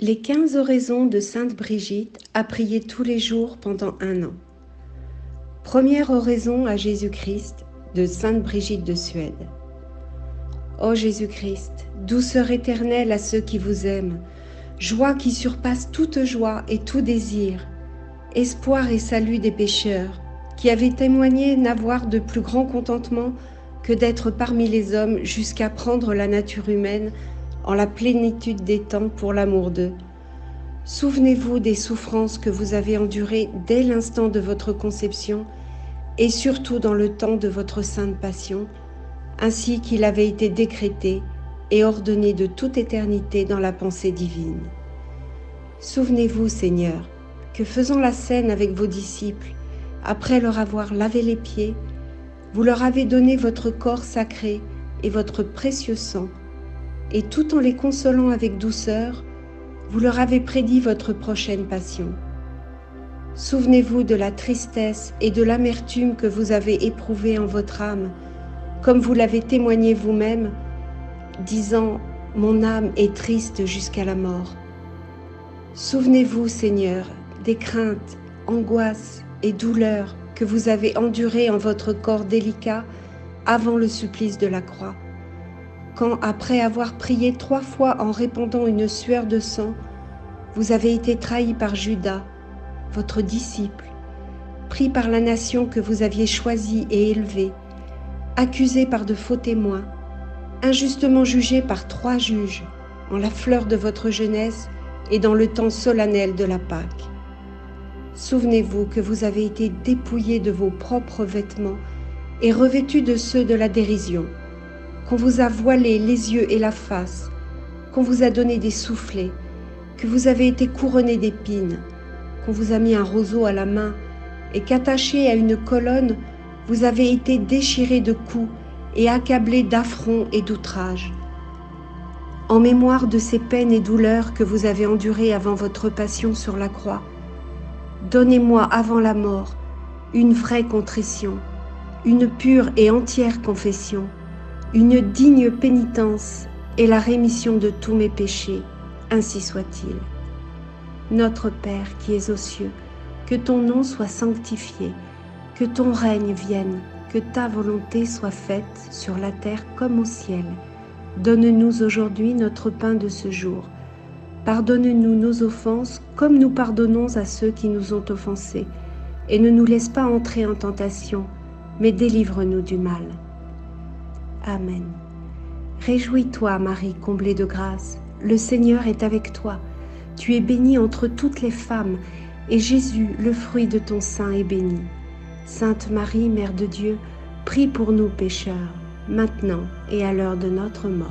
Les 15 oraisons de Sainte Brigitte à prier tous les jours pendant 1 an. Première oraison à Jésus-Christ de Sainte Brigitte de Suède. Ô Jésus-Christ, douceur éternelle à ceux qui vous aiment, joie qui surpasse toute joie et tout désir, espoir et salut des pécheurs, qui avaient témoigné n'avoir de plus grand contentement que d'être parmi les hommes jusqu'à prendre la nature humaine en la plénitude des temps pour l'amour d'eux. Souvenez-vous des souffrances que vous avez endurées dès l'instant de votre conception et surtout dans le temps de votre sainte passion, ainsi qu'il avait été décrété et ordonné de toute éternité dans la pensée divine. Souvenez-vous, Seigneur, que faisant la scène avec vos disciples, après leur avoir lavé les pieds, vous leur avez donné votre corps sacré et votre précieux sang, et tout en les consolant avec douceur, vous leur avez prédit votre prochaine passion. Souvenez-vous de la tristesse et de l'amertume que vous avez éprouvées en votre âme, comme vous l'avez témoigné vous-même, disant « Mon âme est triste jusqu'à la mort ». Souvenez-vous, Seigneur, des craintes, angoisses et douleurs que vous avez endurées en votre corps délicat avant le supplice de la croix, quand, après avoir prié 3 fois en répandant une sueur de sang, vous avez été trahi par Judas, votre disciple, pris par la nation que vous aviez choisie et élevée, accusé par de faux témoins, injustement jugé par 3 juges, en la fleur de votre jeunesse et dans le temps solennel de la Pâque. Souvenez-vous que vous avez été dépouillé de vos propres vêtements et revêtu de ceux de la dérision, qu'on vous a voilé les yeux et la face, qu'on vous a donné des soufflets, que vous avez été couronné d'épines, qu'on vous a mis un roseau à la main et qu'attaché à une colonne, vous avez été déchiré de coups et accablé d'affronts et d'outrages. En mémoire de ces peines et douleurs que vous avez endurées avant votre passion sur la croix, donnez-moi avant la mort une vraie contrition, une pure et entière confession, une digne pénitence et la rémission de tous mes péchés, ainsi soit-il. Notre Père qui es aux cieux, que ton nom soit sanctifié, que ton règne vienne, que ta volonté soit faite sur la terre comme au ciel. Donne-nous aujourd'hui notre pain de ce jour. Pardonne-nous nos offenses comme nous pardonnons à ceux qui nous ont offensés, et ne nous laisse pas entrer en tentation, mais délivre-nous du mal. Amen. Réjouis-toi, Marie, comblée de grâce, le Seigneur est avec toi. Tu es bénie entre toutes les femmes, et Jésus, le fruit de ton sein, est béni. Sainte Marie, Mère de Dieu, prie pour nous pécheurs, maintenant et à l'heure de notre mort.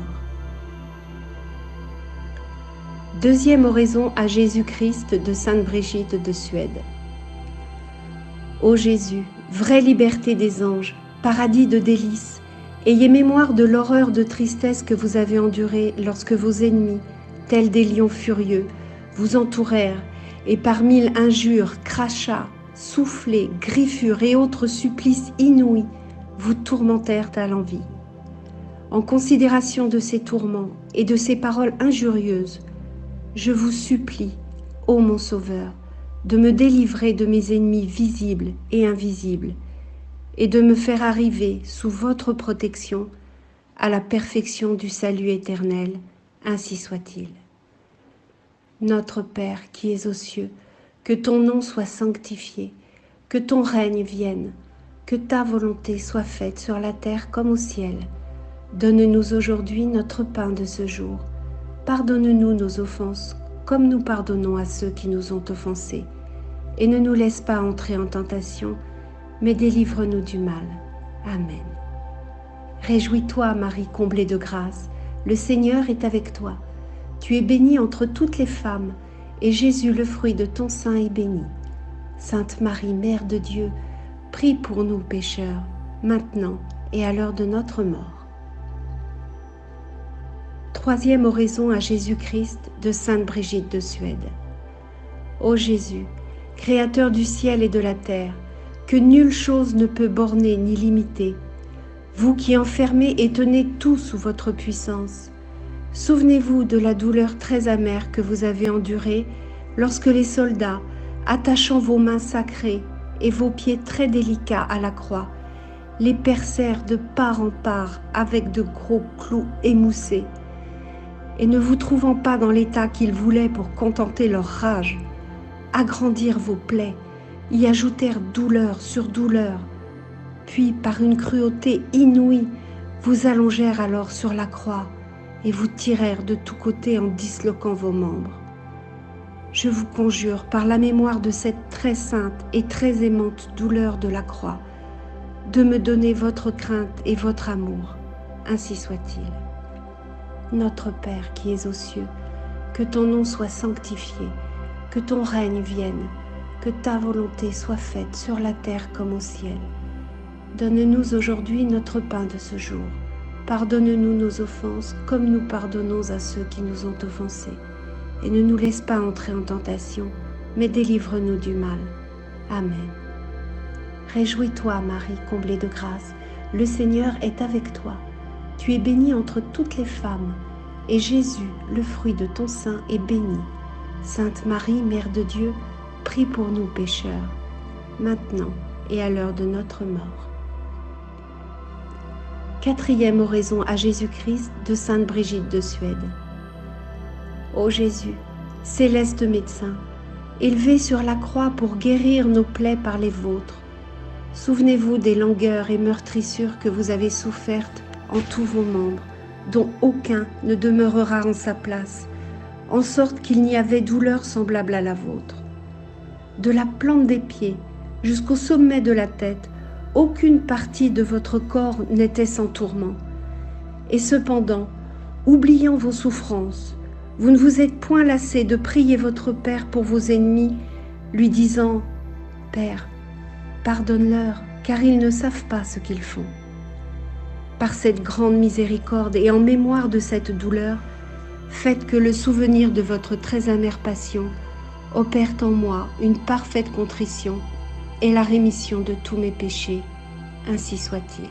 Deuxième oraison à Jésus-Christ de Sainte Brigitte de Suède. Ô Jésus, vraie liberté des anges, paradis de délices, ayez mémoire de l'horreur de tristesse que vous avez endurée lorsque vos ennemis, tels des lions furieux, vous entourèrent et par 1000 injures, crachats, soufflets, griffures et autres supplices inouïs vous tourmentèrent à l'envi. En considération de ces tourments et de ces paroles injurieuses, je vous supplie, ô mon Sauveur, de me délivrer de mes ennemis visibles et invisibles, et de me faire arriver, sous votre protection, à la perfection du salut éternel, ainsi soit-il. Notre Père qui es aux cieux, que ton nom soit sanctifié, que ton règne vienne, que ta volonté soit faite sur la terre comme au ciel. Donne-nous aujourd'hui notre pain de ce jour. Pardonne-nous nos offenses, comme nous pardonnons à ceux qui nous ont offensés, et ne nous laisse pas entrer en tentation, mais délivre-nous du mal. Amen. Réjouis-toi, Marie, comblée de grâce, le Seigneur est avec toi. Tu es bénie entre toutes les femmes, et Jésus, le fruit de ton sein, est béni. Sainte Marie, Mère de Dieu, prie pour nous pécheurs, maintenant et à l'heure de notre mort. Troisième oraison à Jésus-Christ de Sainte Brigitte de Suède. Ô Jésus, Créateur du ciel et de la terre, que nulle chose ne peut borner ni limiter, vous qui enfermez et tenez tout sous votre puissance, Souvenez-vous de la douleur très amère que vous avez endurée lorsque les soldats, attachant vos mains sacrées et vos pieds très délicats à la croix, les percèrent de part en part avec de gros clous émoussés, et ne vous trouvant pas dans l'état qu'ils voulaient pour contenter leur rage, agrandir vos plaies, y ajoutèrent douleur sur douleur, puis par une cruauté inouïe, vous allongèrent alors sur la croix et vous tirèrent de tous côtés en disloquant vos membres. Je vous conjure, par la mémoire de cette très sainte et très aimante douleur de la croix, de me donner votre crainte et votre amour, ainsi soit-il. Notre Père qui es aux cieux, que ton nom soit sanctifié, que ton règne vienne, que ta volonté soit faite sur la terre comme au ciel. Donne-nous aujourd'hui notre pain de ce jour. Pardonne-nous nos offenses comme nous pardonnons à ceux qui nous ont offensés. Et ne nous laisse pas entrer en tentation, mais délivre-nous du mal. Amen. Réjouis-toi, Marie, comblée de grâce, le Seigneur est avec toi. Tu es bénie entre toutes les femmes, et Jésus, le fruit de ton sein, est béni. Sainte Marie, Mère de Dieu, prie pour nous pécheurs, maintenant et à l'heure de notre mort. Quatrième oraison à Jésus-Christ de Sainte Brigitte de Suède. Ô Jésus, céleste médecin, élevé sur la croix pour guérir nos plaies par les vôtres, souvenez-vous des langueurs et meurtrissures que vous avez souffertes en tous vos membres, dont aucun ne demeurera en sa place, en sorte qu'il n'y avait douleur semblable à la vôtre. De la plante des pieds jusqu'au sommet de la tête, aucune partie de votre corps n'était sans tourment. Et cependant, oubliant vos souffrances, vous ne vous êtes point lassé de prier votre Père pour vos ennemis, lui disant « Père, pardonne-leur, car ils ne savent pas ce qu'ils font. » Par cette grande miséricorde et en mémoire de cette douleur, faites que le souvenir de votre très amère passion opère en moi une parfaite contrition et la rémission de tous mes péchés, ainsi soit-il.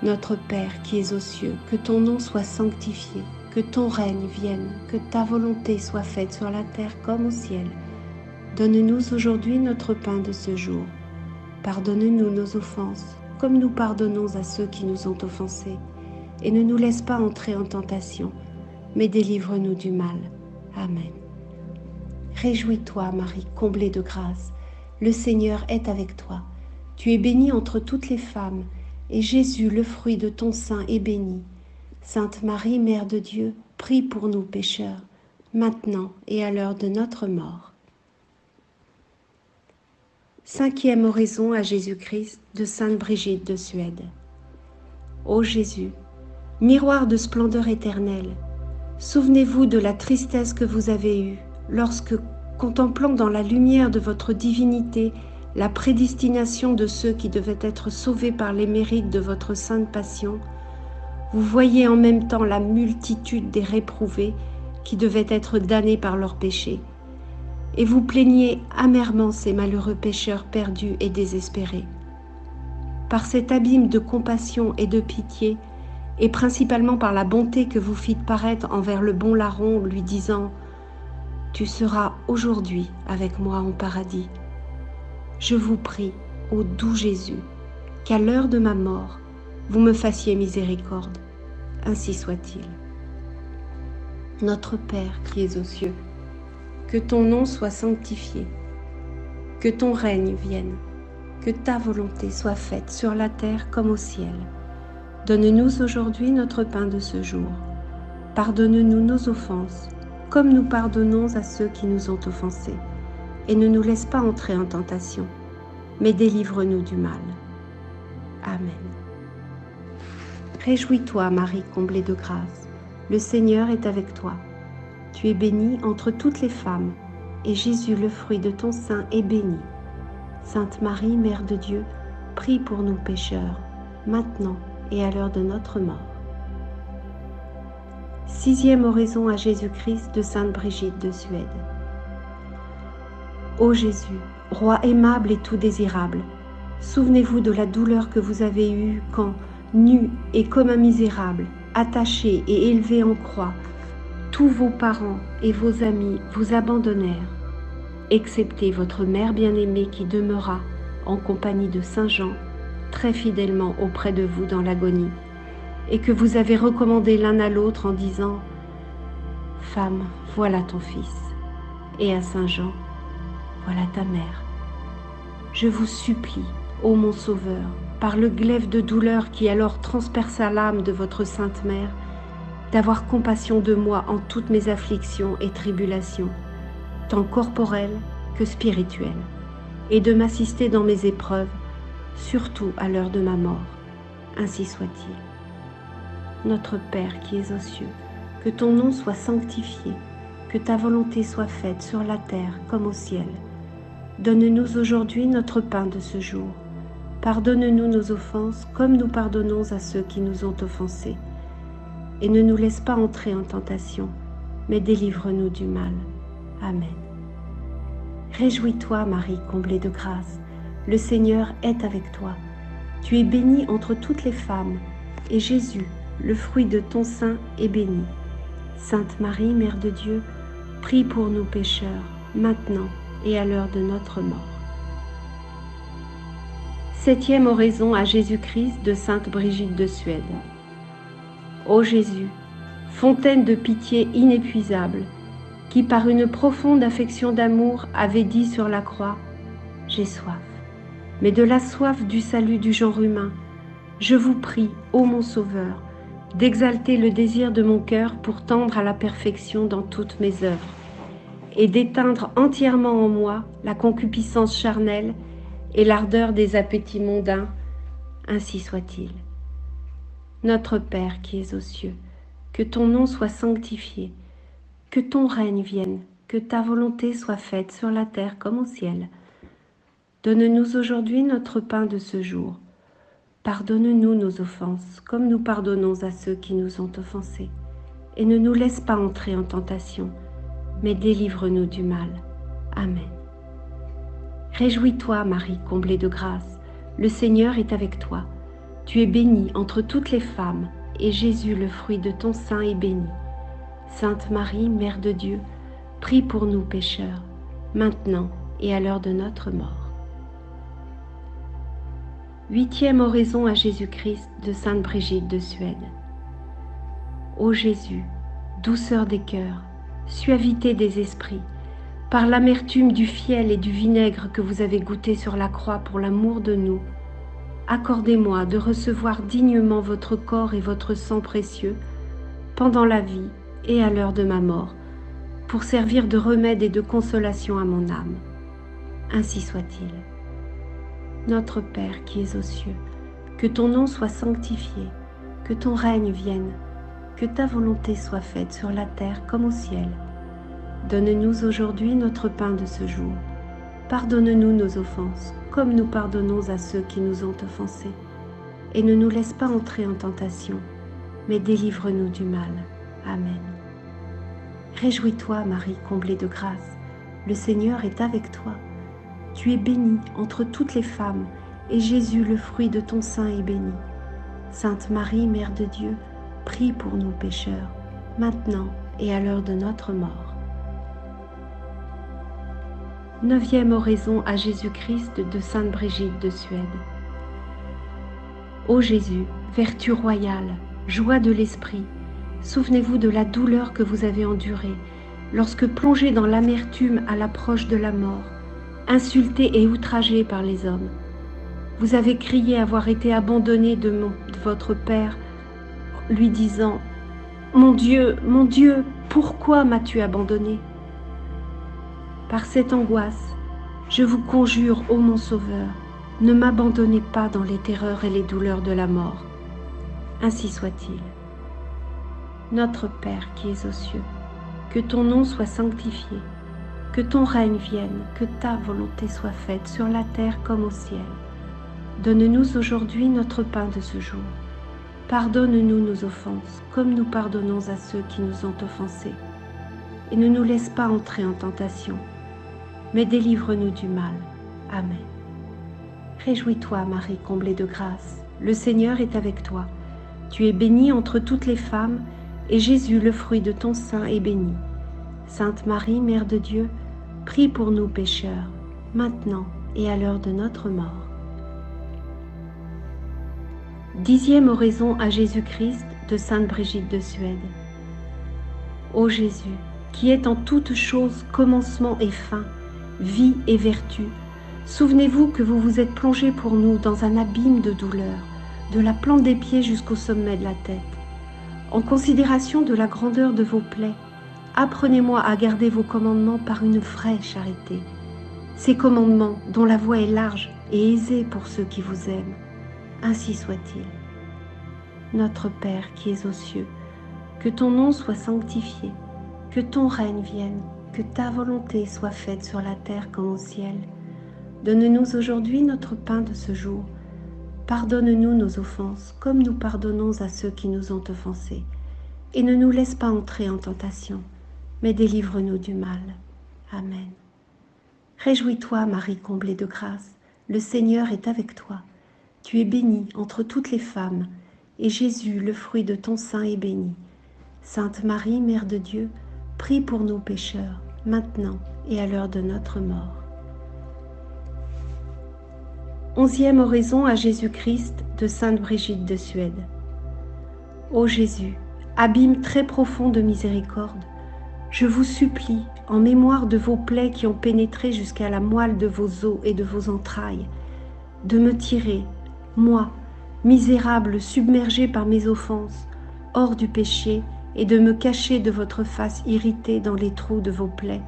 Notre Père qui es aux cieux, que ton nom soit sanctifié, que ton règne vienne, que ta volonté soit faite sur la terre comme au ciel. Donne-nous aujourd'hui notre pain de ce jour. Pardonne-nous nos offenses, comme nous pardonnons à ceux qui nous ont offensés. Et ne nous laisse pas entrer en tentation, mais délivre-nous du mal. Amen. Réjouis-toi, Marie, comblée de grâce. Le Seigneur est avec toi. Tu es bénie entre toutes les femmes, et Jésus, le fruit de ton sein, est béni. Sainte Marie, Mère de Dieu, prie pour nous pécheurs, maintenant et à l'heure de notre mort. Cinquième oraison à Jésus-Christ de Sainte Brigitte de Suède. Ô Jésus, miroir de splendeur éternelle, souvenez-vous de la tristesse que vous avez eue lorsque, contemplant dans la lumière de votre divinité la prédestination de ceux qui devaient être sauvés par les mérites de votre sainte passion, vous voyez en même temps la multitude des réprouvés qui devaient être damnés par leurs péchés, et vous plaignez amèrement ces malheureux pécheurs perdus et désespérés. Par cet abîme de compassion et de pitié, et principalement par la bonté que vous fîtes paraître envers le bon larron, lui disant « Tu seras aujourd'hui avec moi en paradis », je vous prie, ô doux Jésus, qu'à l'heure de ma mort, vous me fassiez miséricorde, ainsi soit-il. Notre Père qui es aux cieux, que ton nom soit sanctifié, que ton règne vienne, que ta volonté soit faite sur la terre comme au ciel. Donne-nous aujourd'hui notre pain de ce jour. Pardonne-nous nos offenses, comme nous pardonnons à ceux qui nous ont offensés, et ne nous laisse pas entrer en tentation, mais délivre-nous du mal. Amen. Réjouis-toi, Marie, comblée de grâce, le Seigneur est avec toi. Tu es bénie entre toutes les femmes, et Jésus, le fruit de ton sein, est béni. Sainte Marie, Mère de Dieu, prie pour nous pécheurs, maintenant et à l'heure de notre mort. Sixième oraison à Jésus-Christ de Sainte Brigitte de Suède. Ô Jésus, Roi aimable et tout désirable, souvenez-vous de la douleur que vous avez eue quand, nu et comme un misérable, attachés et élevés en croix, tous vos parents et vos amis vous abandonnèrent, excepté votre mère bien-aimée qui demeura, en compagnie de Saint Jean, très fidèlement auprès de vous dans l'agonie, et que vous avez recommandé l'un à l'autre en disant « Femme, voilà ton fils », et à Saint Jean « Voilà ta mère ». Je vous supplie, ô mon Sauveur, par le glaive de douleur qui alors transperça l'âme de votre Sainte Mère, d'avoir compassion de moi en toutes mes afflictions et tribulations, tant corporelles que spirituelles, et de m'assister dans mes épreuves, surtout à l'heure de ma mort. Ainsi soit-il. Notre Père qui es aux cieux, que ton nom soit sanctifié, que ta volonté soit faite sur la terre comme au ciel. Donne-nous aujourd'hui notre pain de ce jour. Pardonne-nous nos offenses comme nous pardonnons à ceux qui nous ont offensés. Et ne nous laisse pas entrer en tentation, mais délivre-nous du mal. Amen. Réjouis-toi, Marie, comblée de grâce. Le Seigneur est avec toi. Tu es bénie entre toutes les femmes, et Jésus, le fruit de ton sein, est béni. Sainte Marie, Mère de Dieu, prie pour nous pécheurs, maintenant et à l'heure de notre mort. Septième oraison à Jésus-Christ de Sainte Brigitte de Suède. Ô Jésus, fontaine de pitié inépuisable, qui par une profonde affection d'amour avait dit sur la croix « J'ai soif », mais de la soif du salut du genre humain, je vous prie, ô mon Sauveur, d'exalter le désir de mon cœur pour tendre à la perfection dans toutes mes œuvres, et d'éteindre entièrement en moi la concupiscence charnelle et l'ardeur des appétits mondains, ainsi soit-il. Notre Père qui es aux cieux, que ton nom soit sanctifié, que ton règne vienne, que ta volonté soit faite sur la terre comme au ciel. Donne-nous aujourd'hui notre pain de ce jour. Pardonne-nous nos offenses, comme nous pardonnons à ceux qui nous ont offensés. Et ne nous laisse pas entrer en tentation, mais délivre-nous du mal. Amen. Réjouis-toi, Marie, comblée de grâce. Le Seigneur est avec toi. Tu es bénie entre toutes les femmes, et Jésus, le fruit de ton sein, est béni. Sainte Marie, Mère de Dieu, prie pour nous pécheurs, maintenant et à l'heure de notre mort. Huitième oraison à Jésus-Christ de Sainte Brigitte de Suède. Ô Jésus, douceur des cœurs, suavité des esprits, par l'amertume du fiel et du vinaigre que vous avez goûté sur la croix pour l'amour de nous, accordez-moi de recevoir dignement votre corps et votre sang précieux pendant la vie et à l'heure de ma mort, pour servir de remède et de consolation à mon âme. Ainsi soit-il. Notre Père qui es aux cieux, que ton nom soit sanctifié, que ton règne vienne, que ta volonté soit faite sur la terre comme au ciel. Donne-nous aujourd'hui notre pain de ce jour. Pardonne-nous nos offenses, comme nous pardonnons à ceux qui nous ont offensés. Et ne nous laisse pas entrer en tentation, mais délivre-nous du mal. Amen. Réjouis-toi, Marie, comblée de grâce. Le Seigneur est avec toi. Tu es bénie entre toutes les femmes, et Jésus, le fruit de ton sein, est béni. Sainte Marie, Mère de Dieu, prie pour nous pécheurs, maintenant et à l'heure de notre mort. Neuvième oraison à Jésus-Christ de Sainte Brigitte de Suède. Ô Jésus, vertu royale, joie de l'esprit, souvenez-vous de la douleur que vous avez endurée, lorsque plongé dans l'amertume à l'approche de la mort, insulté et outragé par les hommes. Vous avez crié avoir été abandonné de votre Père, lui disant « Mon Dieu, pourquoi m'as-tu abandonné ?» Par cette angoisse, je vous conjure, ô mon Sauveur, ne m'abandonnez pas dans les terreurs et les douleurs de la mort. Ainsi soit-il. Notre Père qui es aux cieux, que ton nom soit sanctifié, que ton règne vienne, que ta volonté soit faite sur la terre comme au ciel. Donne-nous aujourd'hui notre pain de ce jour. Pardonne-nous nos offenses, comme nous pardonnons à ceux qui nous ont offensés. Et ne nous laisse pas entrer en tentation, mais délivre-nous du mal. Amen. Réjouis-toi, Marie, comblée de grâce. Le Seigneur est avec toi. Tu es bénie entre toutes les femmes, et Jésus, le fruit de ton sein, est béni. Sainte Marie, Mère de Dieu, prie pour nous pécheurs, maintenant et à l'heure de notre mort. 10e oraison à Jésus-Christ de Sainte Brigitte de Suède. Ô Jésus, qui est en toutes choses commencement et fin, vie et vertu, souvenez-vous que vous vous êtes plongé pour nous dans un abîme de douleur, de la plante des pieds jusqu'au sommet de la tête. En considération de la grandeur de vos plaies, apprenez-moi à garder vos commandements par une vraie charité. Ces commandements dont la voie est large et aisée pour ceux qui vous aiment. Ainsi soit-il. Notre Père qui es aux cieux, que ton nom soit sanctifié, que ton règne vienne, que ta volonté soit faite sur la terre comme au ciel. Donne-nous aujourd'hui notre pain de ce jour. Pardonne-nous nos offenses, comme nous pardonnons à ceux qui nous ont offensés. Et ne nous laisse pas entrer en tentation, mais délivre-nous du mal. Amen. Réjouis-toi, Marie comblée de grâce, le Seigneur est avec toi. Tu es bénie entre toutes les femmes, et Jésus, le fruit de ton sein, est béni. Sainte Marie, Mère de Dieu, prie pour nous pécheurs, maintenant et à l'heure de notre mort. 11e oraison à Jésus-Christ de Sainte Brigitte de Suède. Ô Jésus, abîme très profond de miséricorde, je vous supplie, en mémoire de vos plaies qui ont pénétré jusqu'à la moelle de vos os et de vos entrailles, de me tirer, moi, misérable, submergé par mes offenses, hors du péché, et de me cacher de votre face irritée dans les trous de vos plaies,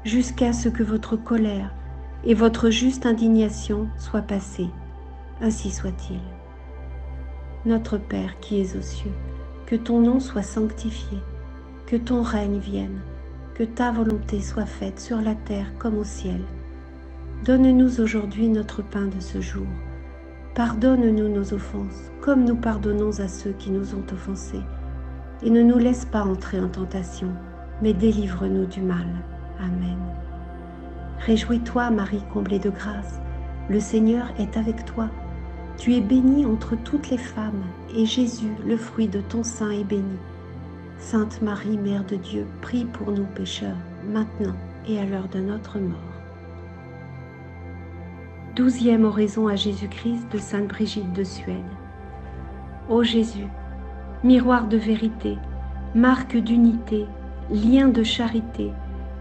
jusqu'à ce que votre colère et votre juste indignation soient passées. Ainsi soit-il. Notre Père qui es aux cieux, que ton nom soit sanctifié, que ton règne vienne, que ta volonté soit faite sur la terre comme au ciel. Donne-nous aujourd'hui notre pain de ce jour. Pardonne-nous nos offenses, comme nous pardonnons à ceux qui nous ont offensés. Et ne nous laisse pas entrer en tentation, mais délivre-nous du mal. Amen. Réjouis-toi, Marie comblée de grâce, le Seigneur est avec toi. Tu es bénie entre toutes les femmes, et Jésus, le fruit de ton sein, est béni. Sainte Marie, Mère de Dieu, prie pour nous pécheurs, maintenant et à l'heure de notre mort. 12e oraison à Jésus-Christ de Sainte Brigitte de Suède. Ô Jésus, miroir de vérité, marque d'unité, lien de charité,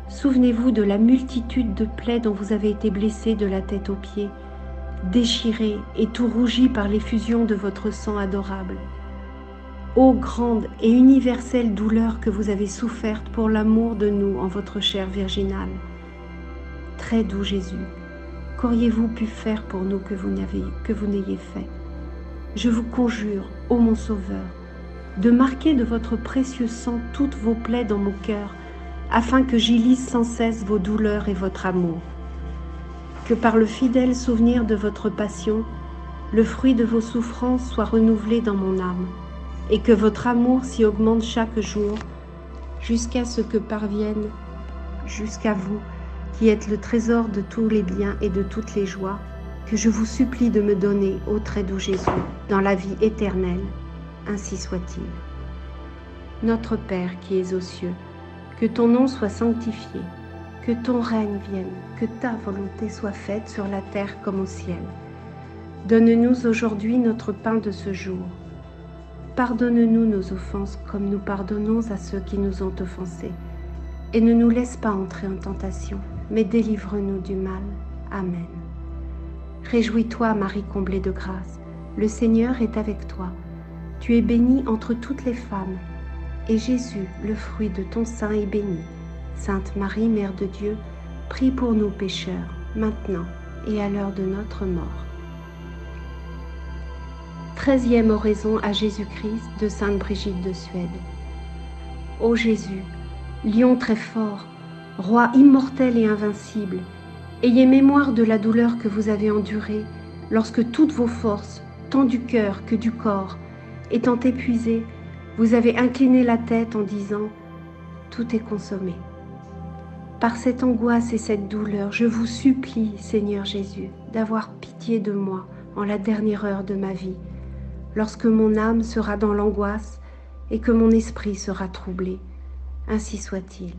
souvenez-vous de la multitude de plaies dont vous avez été blessés de la tête aux pieds, déchirés et tout rougis par l'effusion de votre sang adorable. Ô grande et universelle douleur que vous avez soufferte pour l'amour de nous en votre chair virginale. Très doux Jésus, qu'auriez-vous pu faire pour nous que vous n'ayez fait? Je vous conjure, ô mon Sauveur, de marquer de votre précieux sang toutes vos plaies dans mon cœur, afin que j'y lise sans cesse vos douleurs et votre amour. Que par le fidèle souvenir de votre passion, le fruit de vos souffrances soit renouvelé dans mon âme, et que votre amour s'y augmente chaque jour, jusqu'à ce que parvienne jusqu'à vous, qui êtes le trésor de tous les biens et de toutes les joies, que je vous supplie de me donner, ô très doux Jésus, dans la vie éternelle. Ainsi soit-il. Notre Père qui es aux cieux, que ton nom soit sanctifié, que ton règne vienne, que ta volonté soit faite sur la terre comme au ciel. Donne-nous aujourd'hui notre pain de ce jour. Pardonne-nous nos offenses comme nous pardonnons à ceux qui nous ont offensés. Et ne nous laisse pas entrer en tentation, mais délivre-nous du mal. Amen. Réjouis-toi, Marie comblée de grâce, le Seigneur est avec toi. Tu es bénie entre toutes les femmes, et Jésus, le fruit de ton sein, est béni. Sainte Marie, Mère de Dieu, prie pour nous pécheurs, maintenant et à l'heure de notre mort. 13e oraison à Jésus-Christ de Sainte Brigitte de Suède. Ô Jésus, lion très fort, roi immortel et invincible, ayez mémoire de la douleur que vous avez endurée lorsque toutes vos forces, tant du cœur que du corps, étant épuisées, vous avez incliné la tête en disant « Tout est consommé ». Par cette angoisse et cette douleur, je vous supplie, Seigneur Jésus, d'avoir pitié de moi en la dernière heure de ma vie, lorsque mon âme sera dans l'angoisse et que mon esprit sera troublé. Ainsi soit-il.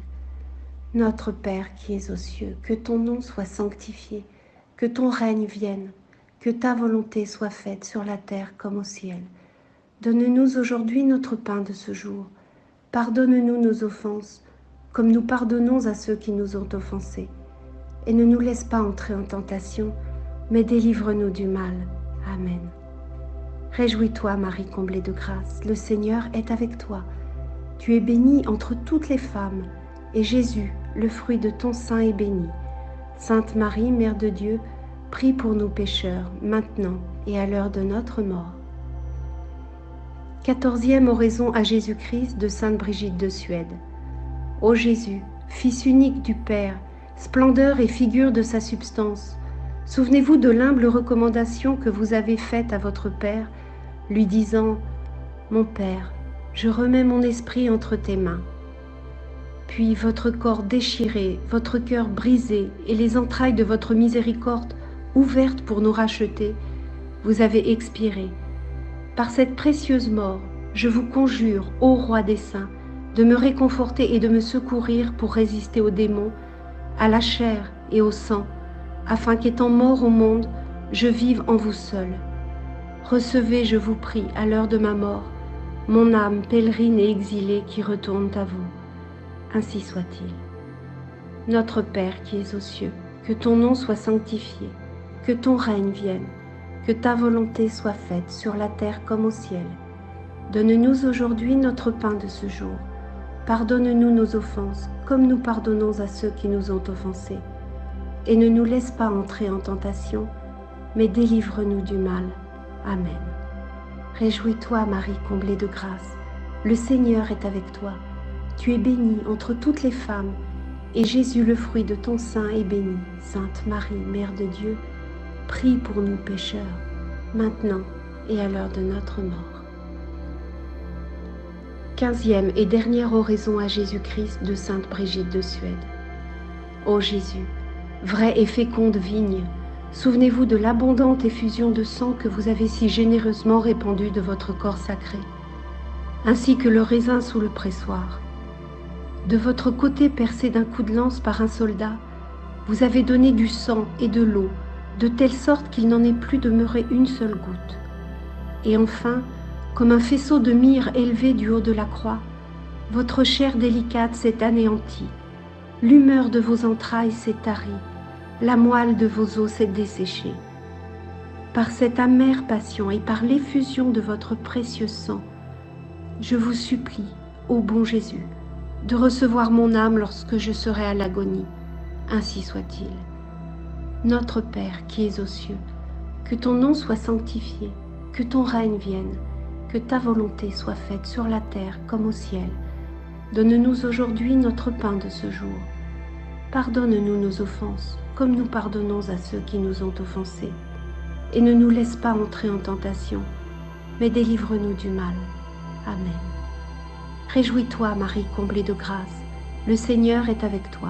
Notre Père qui es aux cieux, que ton nom soit sanctifié, que ton règne vienne, que ta volonté soit faite sur la terre comme au ciel. Donne-nous aujourd'hui notre pain de ce jour. Pardonne-nous nos offenses, comme nous pardonnons à ceux qui nous ont offensés. Et ne nous laisse pas entrer en tentation, mais délivre-nous du mal. Amen. Réjouis-toi, Marie comblée de grâce, le Seigneur est avec toi. Tu es bénie entre toutes les femmes, et Jésus, le fruit de ton sein, est béni. Sainte Marie, Mère de Dieu, prie pour nous pécheurs, maintenant et à l'heure de notre mort. 14e oraison à Jésus-Christ de Sainte Brigitte de Suède. Ô Jésus, Fils unique du Père, splendeur et figure de sa substance, souvenez-vous de l'humble recommandation que vous avez faite à votre Père, lui disant « Mon Père, je remets mon esprit entre tes mains ». Puis votre corps déchiré, votre cœur brisé et les entrailles de votre miséricorde ouvertes pour nous racheter, vous avez expiré. Par cette précieuse mort, je vous conjure, ô Roi des saints, de me réconforter et de me secourir pour résister aux démons, à la chair et au sang, afin qu'étant mort au monde, je vive en vous seul. Recevez, je vous prie, à l'heure de ma mort, mon âme pèlerine et exilée qui retourne à vous. Ainsi soit-il. Notre Père qui es aux cieux, que ton nom soit sanctifié, que ton règne vienne, que ta volonté soit faite sur la terre comme au ciel. Donne-nous aujourd'hui notre pain de ce jour. Pardonne-nous nos offenses, comme nous pardonnons à ceux qui nous ont offensés. Et ne nous laisse pas entrer en tentation, mais délivre-nous du mal. Amen. Réjouis-toi, Marie comblée de grâce, le Seigneur est avec toi. Tu es bénie entre toutes les femmes, et Jésus, le fruit de ton sein, est béni. Sainte Marie, Mère de Dieu, prie pour nous pécheurs, maintenant et à l'heure de notre mort. 15e et dernière oraison à Jésus-Christ de Sainte Brigitte de Suède. Ô Jésus, vraie et féconde vigne, souvenez-vous de l'abondante effusion de sang que vous avez si généreusement répandue de votre corps sacré, ainsi que le raisin sous le pressoir. De votre côté percé d'un coup de lance par un soldat, vous avez donné du sang et de l'eau, de telle sorte qu'il n'en est plus demeuré une seule goutte. Et enfin, comme un faisceau de myrrhe élevé du haut de la croix, votre chair délicate s'est anéantie, l'humeur de vos entrailles s'est tarie, la moelle de vos os s'est desséchée. Par cette amère passion et par l'effusion de votre précieux sang, je vous supplie, ô bon Jésus, de recevoir mon âme lorsque je serai à l'agonie. Ainsi soit-il. Notre Père qui es aux cieux, que ton nom soit sanctifié, que ton règne vienne, que ta volonté soit faite sur la terre comme au ciel. Donne-nous aujourd'hui notre pain de ce jour. Pardonne-nous nos offenses, comme nous pardonnons à ceux qui nous ont offensés. Et ne nous laisse pas entrer en tentation, mais délivre-nous du mal. Amen. Réjouis-toi, Marie comblée de grâce, le Seigneur est avec toi.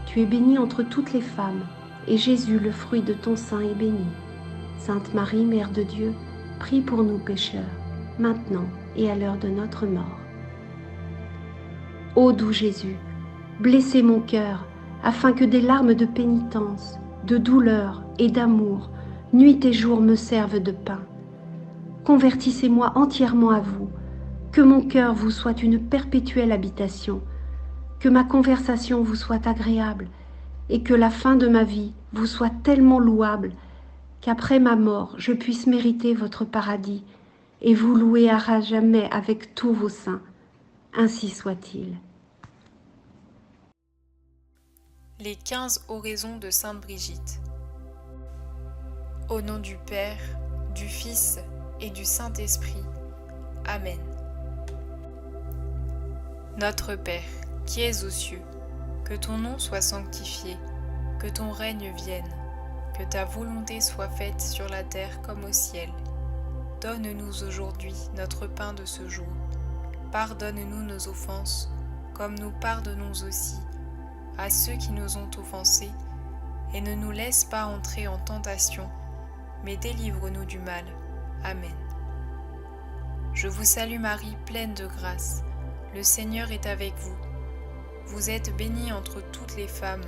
Tu es bénie entre toutes les femmes, et Jésus, le fruit de ton sein, est béni. Sainte Marie, Mère de Dieu, prie pour nous pécheurs, maintenant et à l'heure de notre mort. Ô doux Jésus, blessez mon cœur, afin que des larmes de pénitence, de douleur et d'amour, nuit et jour me servent de pain. Convertissez-moi entièrement à vous, que mon cœur vous soit une perpétuelle habitation, que ma conversation vous soit agréable, et que la fin de ma vie vous soit tellement louable, qu'après ma mort je puisse mériter votre paradis, et vous louer à jamais avec tous vos saints. Ainsi soit-il. Les 15 oraisons de Sainte Brigitte. Au nom du Père, du Fils et du Saint-Esprit. Amen. Notre Père, qui es aux cieux, que ton nom soit sanctifié, que ton règne vienne, que ta volonté soit faite sur la terre comme au ciel. Donne-nous aujourd'hui notre pain de ce jour. Pardonne-nous nos offenses, comme nous pardonnons aussi à ceux qui nous ont offensés, et ne nous laisse pas entrer en tentation, mais délivre-nous du mal. Amen. Je vous salue Marie, pleine de grâce. Le Seigneur est avec vous. Vous êtes bénie entre toutes les femmes,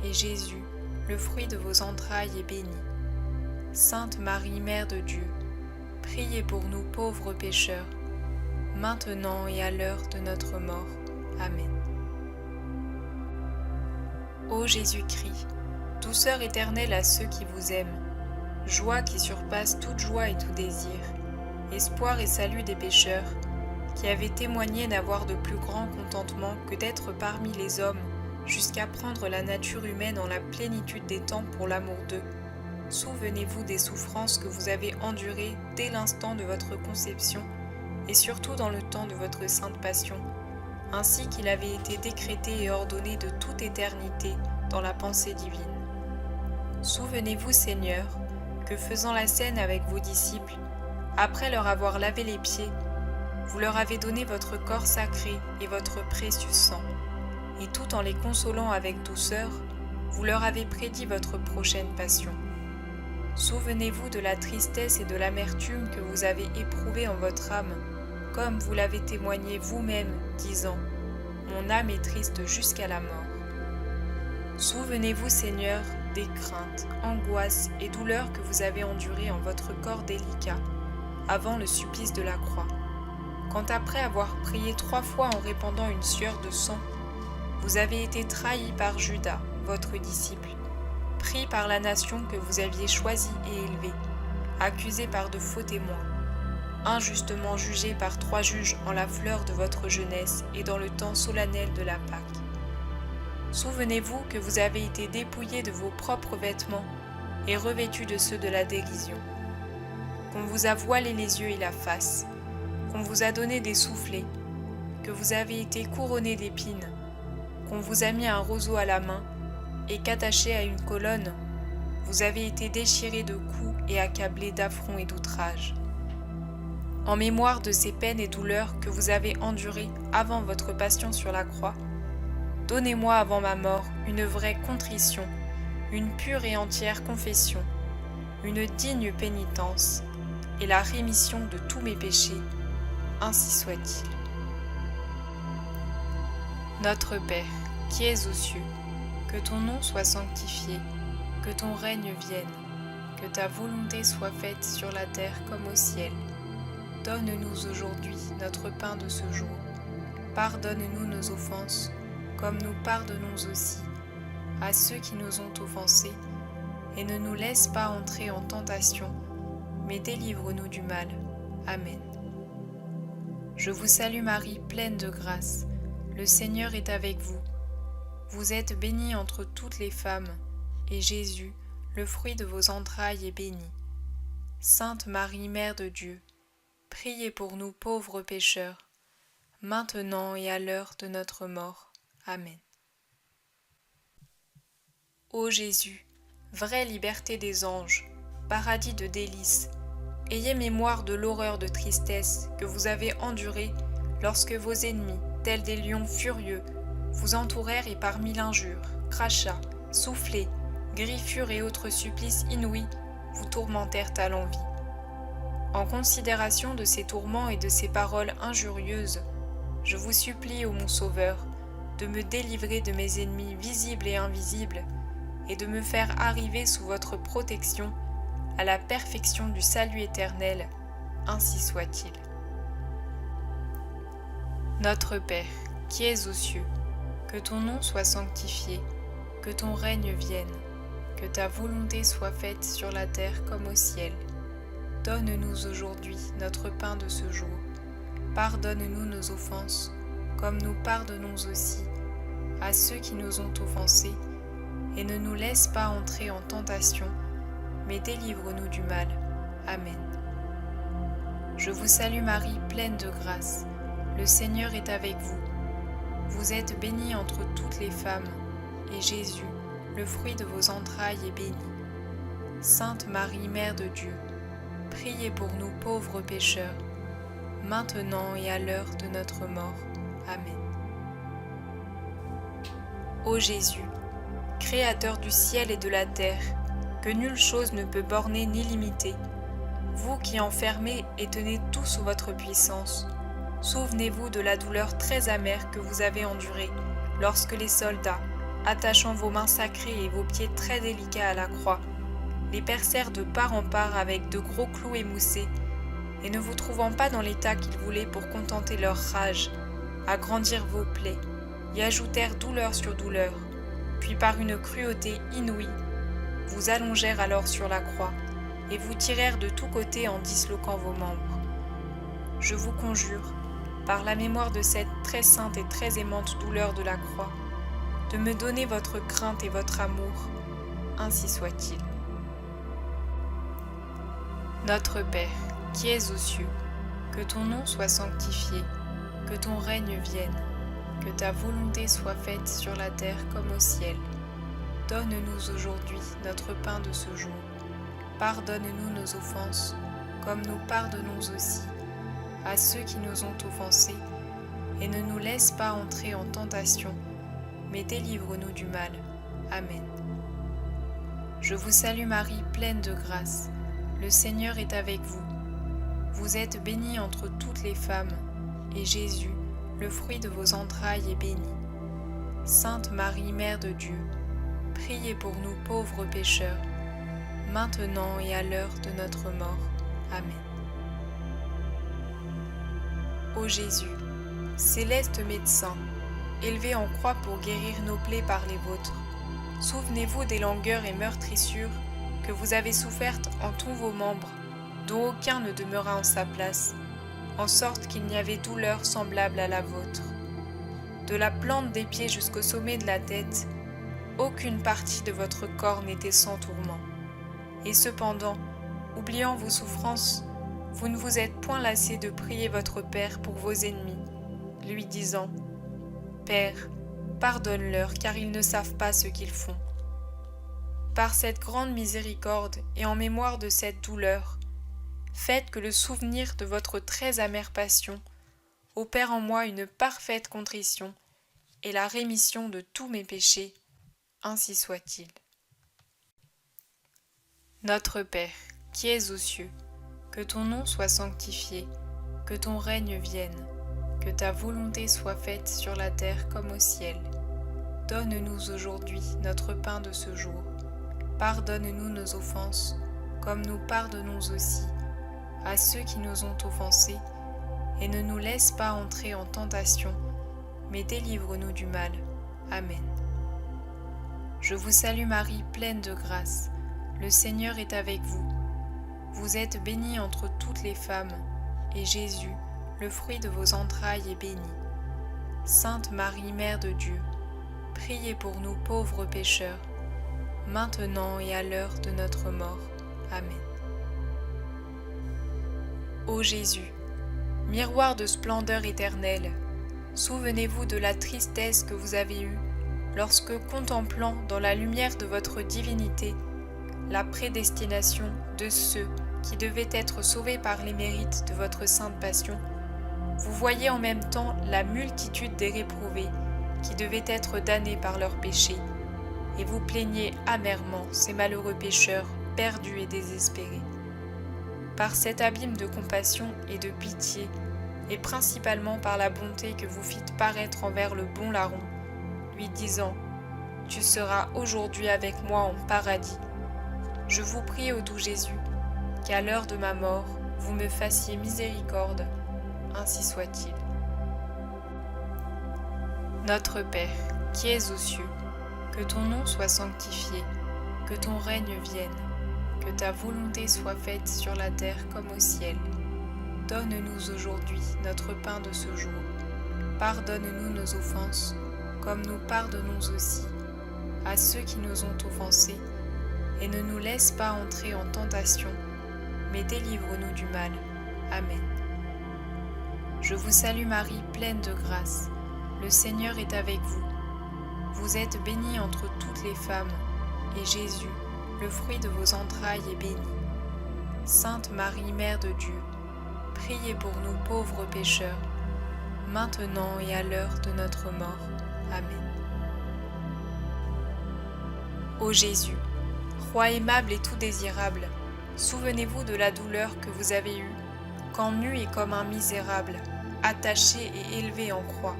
et Jésus, le fruit de vos entrailles, est béni. Sainte Marie, Mère de Dieu, priez pour nous pauvres pécheurs, maintenant et à l'heure de notre mort. Amen. Ô Jésus-Christ, douceur éternelle à ceux qui vous aiment, joie qui surpasse toute joie et tout désir, espoir et salut des pécheurs, qui avaient témoigné n'avoir de plus grand contentement que d'être parmi les hommes, jusqu'à prendre la nature humaine en la plénitude des temps pour l'amour d'eux. Souvenez-vous des souffrances que vous avez endurées dès l'instant de votre conception, et surtout dans le temps de votre sainte passion, ainsi qu'il avait été décrété et ordonné de toute éternité dans la pensée divine. Souvenez-vous, Seigneur, que faisant la scène avec vos disciples, après leur avoir lavé les pieds, vous leur avez donné votre corps sacré et votre précieux sang, et tout en les consolant avec douceur, vous leur avez prédit votre prochaine passion. Souvenez-vous de la tristesse et de l'amertume que vous avez éprouvée en votre âme, comme vous l'avez témoigné vous-même, disant « Mon âme est triste jusqu'à la mort ». Souvenez-vous, Seigneur, des craintes, angoisses et douleurs que vous avez endurées en votre corps délicat, avant le supplice de la croix. Quand après avoir prié 3 fois en répandant une sueur de sang, vous avez été trahi par Judas, votre disciple, pris par la nation que vous aviez choisie et élevée, accusé par de faux témoins, injustement jugé par 3 juges en la fleur de votre jeunesse et dans le temps solennel de la Pâque. Souvenez-vous que vous avez été dépouillé de vos propres vêtements et revêtu de ceux de la dérision, qu'on vous a voilé les yeux et la face, qu'on vous a donné des soufflets, que vous avez été couronné d'épines, qu'on vous a mis un roseau à la main et qu'attaché à une colonne, vous avez été déchiré de coups et accablé d'affronts et d'outrages. En mémoire de ces peines et douleurs que vous avez endurées avant votre passion sur la croix, donnez-moi avant ma mort une vraie contrition, une pure et entière confession, une digne pénitence et la rémission de tous mes péchés, ainsi soit-il. Notre Père, qui es aux cieux, que ton nom soit sanctifié, que ton règne vienne, que ta volonté soit faite sur la terre comme au ciel. Donne-nous aujourd'hui notre pain de ce jour. Pardonne-nous nos offenses, comme nous pardonnons aussi à ceux qui nous ont offensés, et ne nous laisse pas entrer en tentation, mais délivre-nous du mal. Amen. Je vous salue Marie, pleine de grâce. Le Seigneur est avec vous. Vous êtes bénie entre toutes les femmes, et Jésus, le fruit de vos entrailles, est béni. Sainte Marie, Mère de Dieu, priez pour nous pauvres pécheurs, maintenant et à l'heure de notre mort. Amen. Ô Jésus, vraie liberté des anges, paradis de délices, ayez mémoire de l'horreur de tristesse que vous avez endurée lorsque vos ennemis, tels des lions furieux, vous entourèrent et par 1000 injures, crachats, soufflets, griffures et autres supplices inouïs vous tourmentèrent à l'envi. En considération de ces tourments et de ces paroles injurieuses, je vous supplie, ô mon Sauveur, de me délivrer de mes ennemis visibles et invisibles, et de me faire arriver sous votre protection à la perfection du salut éternel, ainsi soit-il. Notre Père, qui es aux cieux, que ton nom soit sanctifié, que ton règne vienne, que ta volonté soit faite sur la terre comme au ciel. Donne-nous aujourd'hui notre pain de ce jour. Pardonne-nous nos offenses, comme nous pardonnons aussi à ceux qui nous ont offensés, et ne nous laisse pas entrer en tentation, mais délivre-nous du mal. Amen. Je vous salue Marie, pleine de grâce. Le Seigneur est avec vous. Vous êtes bénie entre toutes les femmes, et Jésus, le fruit de vos entrailles, est béni. Sainte Marie, Mère de Dieu, priez pour nous pauvres pécheurs, maintenant et à l'heure de notre mort. Amen. Ô Jésus, Créateur du ciel et de la terre, que nulle chose ne peut borner ni limiter, vous qui enfermez et tenez tout sous votre puissance, souvenez-vous de la douleur très amère que vous avez endurée lorsque les soldats, attachant vos mains sacrées et vos pieds très délicats à la croix, les percèrent de part en part avec de gros clous émoussés, et ne vous trouvant pas dans l'état qu'ils voulaient pour contenter leur rage, agrandir vos plaies, y ajoutèrent douleur sur douleur, puis par une cruauté inouïe, vous allongèrent alors sur la croix, et vous tirèrent de tous côtés en disloquant vos membres. Je vous conjure, par la mémoire de cette très sainte et très aimante douleur de la croix, de me donner votre crainte et votre amour, ainsi soit-il. Notre Père, qui es aux cieux, que ton nom soit sanctifié, que ton règne vienne, que ta volonté soit faite sur la terre comme au ciel. Donne-nous aujourd'hui notre pain de ce jour. Pardonne-nous nos offenses, comme nous pardonnons aussi à ceux qui nous ont offensés, et ne nous laisse pas entrer en tentation, mais délivre-nous du mal. Amen. Je vous salue Marie, pleine de grâce. Le Seigneur est avec vous. Vous êtes bénie entre toutes les femmes, et Jésus, le fruit de vos entrailles, est béni. Sainte Marie, Mère de Dieu, priez pour nous pauvres pécheurs, maintenant et à l'heure de notre mort. Amen. Ô Jésus, céleste médecin, élevé en croix pour guérir nos plaies par les vôtres, souvenez-vous des langueurs et meurtrissures que vous avez souffertes en tous vos membres, dont aucun ne demeura en sa place, en sorte qu'il n'y avait douleur semblable à la vôtre. De la plante des pieds jusqu'au sommet de la tête, aucune partie de votre corps n'était sans tourment. Et cependant, oubliant vos souffrances, vous ne vous êtes point lassé de prier votre Père pour vos ennemis, lui disant « Père, pardonne-leur, car ils ne savent pas ce qu'ils font. » Par cette grande miséricorde et en mémoire de cette douleur, faites que le souvenir de votre très amère passion opère en moi une parfaite contrition et la rémission de tous mes péchés, ainsi soit-il. Notre Père, qui es aux cieux, que ton nom soit sanctifié, que ton règne vienne, que ta volonté soit faite sur la terre comme au ciel. Donne-nous aujourd'hui notre pain de ce jour. Pardonne-nous nos offenses, comme nous pardonnons aussi à ceux qui nous ont offensés, et ne nous laisse pas entrer en tentation, mais délivre-nous du mal. Amen. Je vous salue Marie, pleine de grâce. Le Seigneur est avec vous. Vous êtes bénie entre toutes les femmes, et Jésus, le fruit de vos entrailles, est béni. Sainte Marie, Mère de Dieu, priez pour nous pauvres pécheurs, maintenant et à l'heure de notre mort. Amen. Ô Jésus, miroir de splendeur éternelle, souvenez-vous de la tristesse que vous avez eue lorsque, contemplant dans la lumière de votre divinité la prédestination de ceux qui devaient être sauvés par les mérites de votre sainte passion, vous voyez en même temps la multitude des réprouvés qui devaient être damnés par leurs péchés, et vous plaignez amèrement ces malheureux pécheurs perdus et désespérés. Par cet abîme de compassion et de pitié, et principalement par la bonté que vous fîtes paraître envers le bon larron, lui disant « Tu seras aujourd'hui avec moi en paradis », je vous prie, ô doux Jésus, qu'à l'heure de ma mort, vous me fassiez miséricorde, ainsi soit-il. Notre Père, qui es aux cieux, que ton nom soit sanctifié, que ton règne vienne, que ta volonté soit faite sur la terre comme au ciel. Donne-nous aujourd'hui notre pain de ce jour. Pardonne-nous nos offenses, comme nous pardonnons aussi à ceux qui nous ont offensés, et ne nous laisse pas entrer en tentation, mais délivre-nous du mal. Amen. Je vous salue Marie, pleine de grâce. Le Seigneur est avec vous. Vous êtes bénie entre toutes les femmes, et Jésus, le fruit de vos entrailles, est béni. Sainte Marie, Mère de Dieu, priez pour nous pauvres pécheurs, maintenant et à l'heure de notre mort. Amen. Ô Jésus, Roi aimable et tout désirable, Souvenez-vous de la douleur que vous avez eue, quand nu et comme un misérable, attaché et élevé en croix.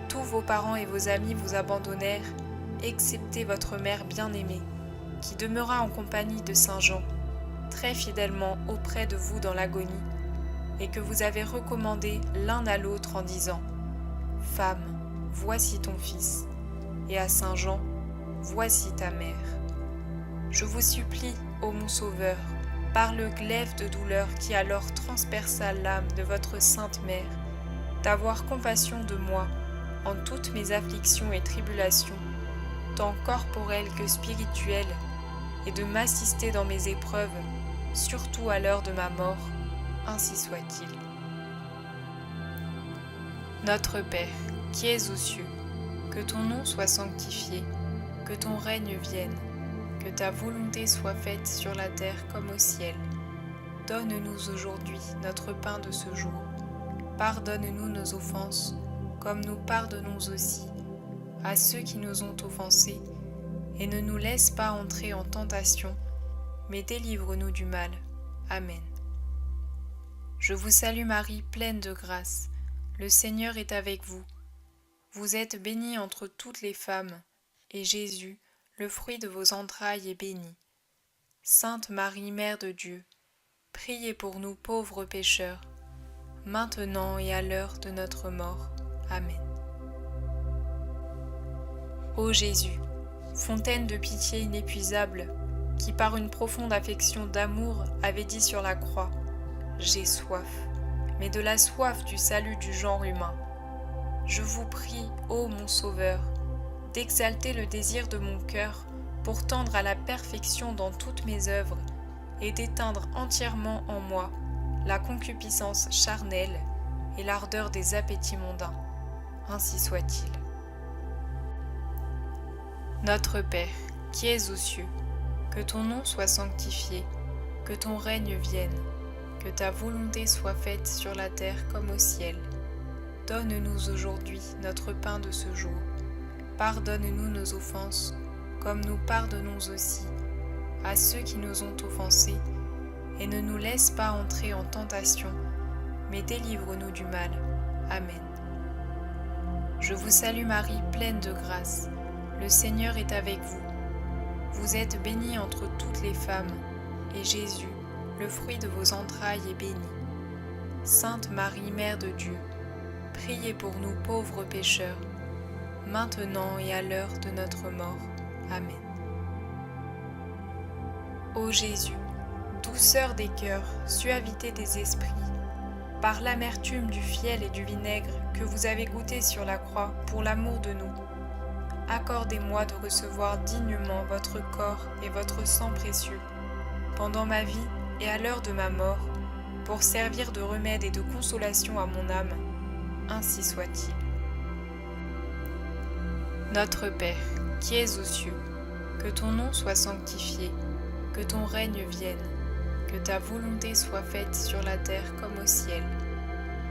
Tous vos parents et vos amis vous abandonnèrent, excepté votre mère bien-aimée, qui demeura en compagnie de Saint Jean, très fidèlement auprès de vous dans l'agonie, et que vous avez recommandé l'un à l'autre en disant « Femme, voici ton fils », et à Saint Jean « Voici ta mère ». Je vous supplie, ô mon Sauveur, par le glaive de douleur qui alors transperça l'âme de votre sainte mère, d'avoir compassion de moi en toutes mes afflictions et tribulations, tant corporelles que spirituelles, et de m'assister dans mes épreuves, surtout à l'heure de ma mort, ainsi soit-il. Notre Père, qui es aux cieux, que ton nom soit sanctifié, que ton règne vienne, que ta volonté soit faite sur la terre comme au ciel. Donne-nous aujourd'hui notre pain de ce jour. Pardonne-nous nos offenses, comme nous pardonnons aussi à ceux qui nous ont offensés, et ne nous laisse pas entrer en tentation, mais délivre-nous du mal. Amen. Je vous salue Marie, pleine de grâce. Le Seigneur est avec vous. Vous êtes bénie entre toutes les femmes, et Jésus, le fruit de vos entrailles, est béni. Sainte Marie, Mère de Dieu, priez pour nous pauvres pécheurs, maintenant et à l'heure de notre mort. Amen. Ô Jésus, fontaine de pitié inépuisable, qui par une profonde affection d'amour avait dit sur la croix « J'ai soif », mais de la soif du salut du genre humain. Je vous prie, ô mon Sauveur, d'exalter le désir de mon cœur pour tendre à la perfection dans toutes mes œuvres et d'éteindre entièrement en moi la concupiscence charnelle et l'ardeur des appétits mondains. Ainsi soit-il. Notre Père, qui es aux cieux, que ton nom soit sanctifié, que ton règne vienne, que ta volonté soit faite sur la terre comme au ciel. Donne-nous aujourd'hui notre pain de ce jour. Pardonne-nous nos offenses, comme nous pardonnons aussi à ceux qui nous ont offensés, et ne nous laisse pas entrer en tentation, mais délivre-nous du mal. Amen. Je vous salue Marie, pleine de grâce. Le Seigneur est avec vous. Vous êtes bénie entre toutes les femmes, et Jésus, le fruit de vos entrailles, est béni. Sainte Marie, Mère de Dieu, priez pour nous pauvres pécheurs, maintenant et à l'heure de notre mort. Amen. Ô Jésus, douceur des cœurs, suavité des esprits, par l'amertume du fiel et du vinaigre que vous avez goûté sur la croix pour l'amour de nous, accordez-moi de recevoir dignement votre corps et votre sang précieux, pendant ma vie et à l'heure de ma mort, pour servir de remède et de consolation à mon âme. Ainsi soit-il. Notre Père, qui es aux cieux, que ton nom soit sanctifié, que ton règne vienne, que ta volonté soit faite sur la terre comme au ciel.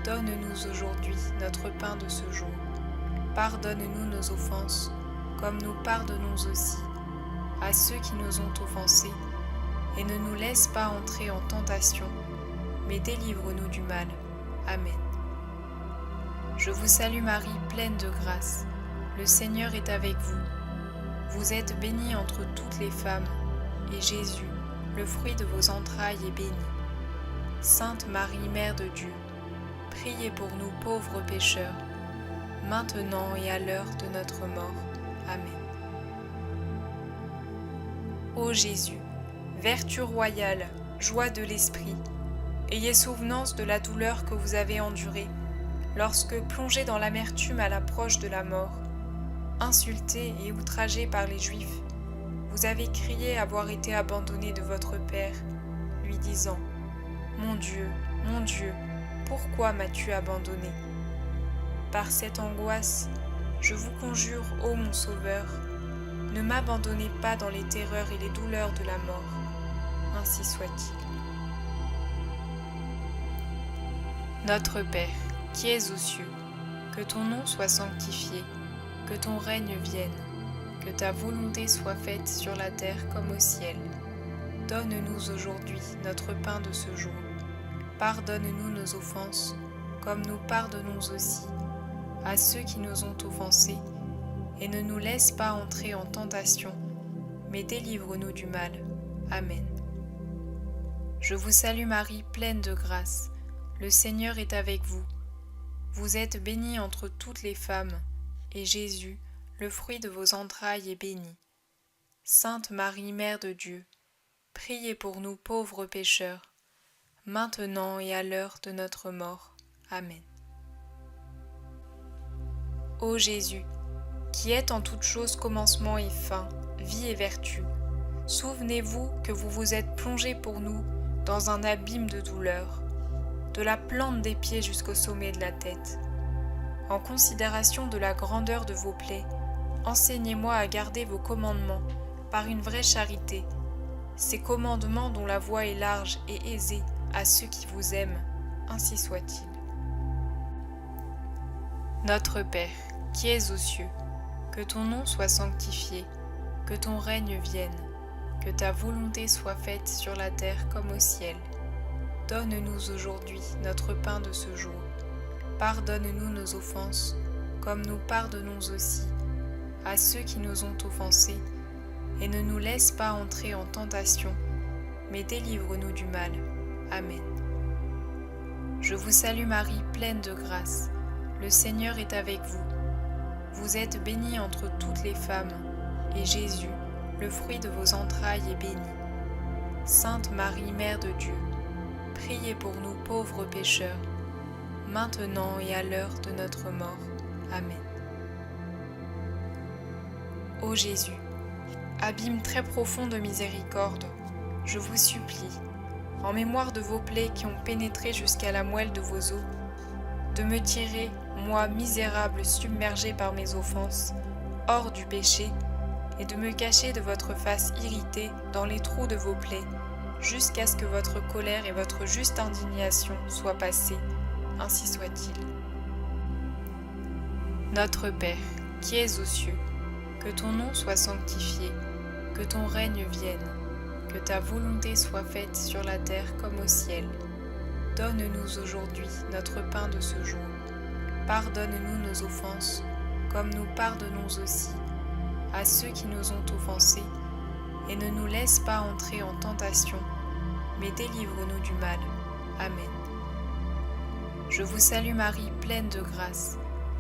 Donne-nous aujourd'hui notre pain de ce jour. Pardonne-nous nos offenses, comme nous pardonnons aussi à ceux qui nous ont offensés, et ne nous laisse pas entrer en tentation, mais délivre-nous du mal. Amen. Je vous salue Marie, pleine de grâce. Le Seigneur est avec vous. Vous êtes bénie entre toutes les femmes, et Jésus, le fruit de vos entrailles, est béni. Sainte Marie, Mère de Dieu, priez pour nous pauvres pécheurs, maintenant et à l'heure de notre mort. Amen. Ô Jésus, vertu royale, joie de l'esprit, ayez souvenance de la douleur que vous avez endurée, lorsque, plongé dans l'amertume à l'approche de la mort, insulté et outragé par les Juifs, vous avez crié avoir été abandonné de votre Père, lui disant « Mon Dieu, pourquoi m'as-tu abandonné ?» Par cette angoisse, je vous conjure, ô mon Sauveur, ne m'abandonnez pas dans les terreurs et les douleurs de la mort. Ainsi soit-il. Notre Père, qui es aux cieux, que ton nom soit sanctifié, que ton règne vienne, que ta volonté soit faite sur la terre comme au ciel. Donne-nous aujourd'hui notre pain de ce jour. Pardonne-nous nos offenses, comme nous pardonnons aussi à ceux qui nous ont offensés, et ne nous laisse pas entrer en tentation, mais délivre-nous du mal. Amen. Je vous salue Marie, pleine de grâce. Le Seigneur est avec vous. Vous êtes bénie entre toutes les femmes, et Jésus, le fruit de vos entrailles, est béni. Sainte Marie, Mère de Dieu, priez pour nous pauvres pécheurs, maintenant et à l'heure de notre mort. Amen. Ô Jésus, qui êtes en toutes choses commencement et fin, vie et vertu, souvenez-vous que vous vous êtes plongé pour nous dans un abîme de douleur, de la plante des pieds jusqu'au sommet de la tête. En considération de la grandeur de vos plaies, enseignez-moi à garder vos commandements par une vraie charité, ces commandements dont la voie est large et aisée à ceux qui vous aiment, ainsi soit-il. Notre Père, qui es aux cieux, que ton nom soit sanctifié, que ton règne vienne, que ta volonté soit faite sur la terre comme au ciel. Donne-nous aujourd'hui notre pain de ce jour. Pardonne-nous nos offenses, comme nous pardonnons aussi à ceux qui nous ont offensés, et ne nous laisse pas entrer en tentation, mais délivre-nous du mal. Amen. Je vous salue Marie, pleine de grâce. Le Seigneur est avec vous. Vous êtes bénie entre toutes les femmes, et Jésus, le fruit de vos entrailles, est béni. Sainte Marie, Mère de Dieu, priez pour nous pauvres pécheurs, maintenant et à l'heure de notre mort. Amen. Ô Jésus, abîme très profond de miséricorde, je vous supplie, en mémoire de vos plaies qui ont pénétré jusqu'à la moelle de vos os, de me tirer, moi misérable submergé par mes offenses, hors du péché, et de me cacher de votre face irritée dans les trous de vos plaies, jusqu'à ce que votre colère et votre juste indignation soient passées, ainsi soit-il. Notre Père, qui es aux cieux, que ton nom soit sanctifié, que ton règne vienne, que ta volonté soit faite sur la terre comme au ciel. Donne-nous aujourd'hui notre pain de ce jour. Pardonne-nous nos offenses, comme nous pardonnons aussi à ceux qui nous ont offensés, et ne nous laisse pas entrer en tentation, mais délivre-nous du mal. Amen. Je vous salue Marie, pleine de grâce.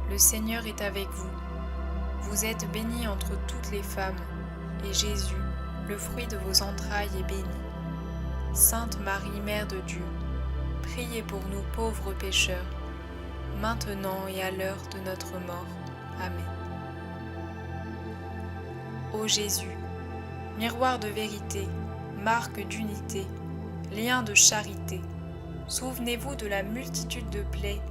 Le Seigneur est avec vous. Vous êtes bénie entre toutes les femmes, et Jésus, le fruit de vos entrailles, est béni. Sainte Marie, Mère de Dieu, priez pour nous pauvres pécheurs, maintenant et à l'heure de notre mort. Amen. Ô Jésus, miroir de vérité, marque d'unité, lien de charité, souvenez-vous de la multitude de plaies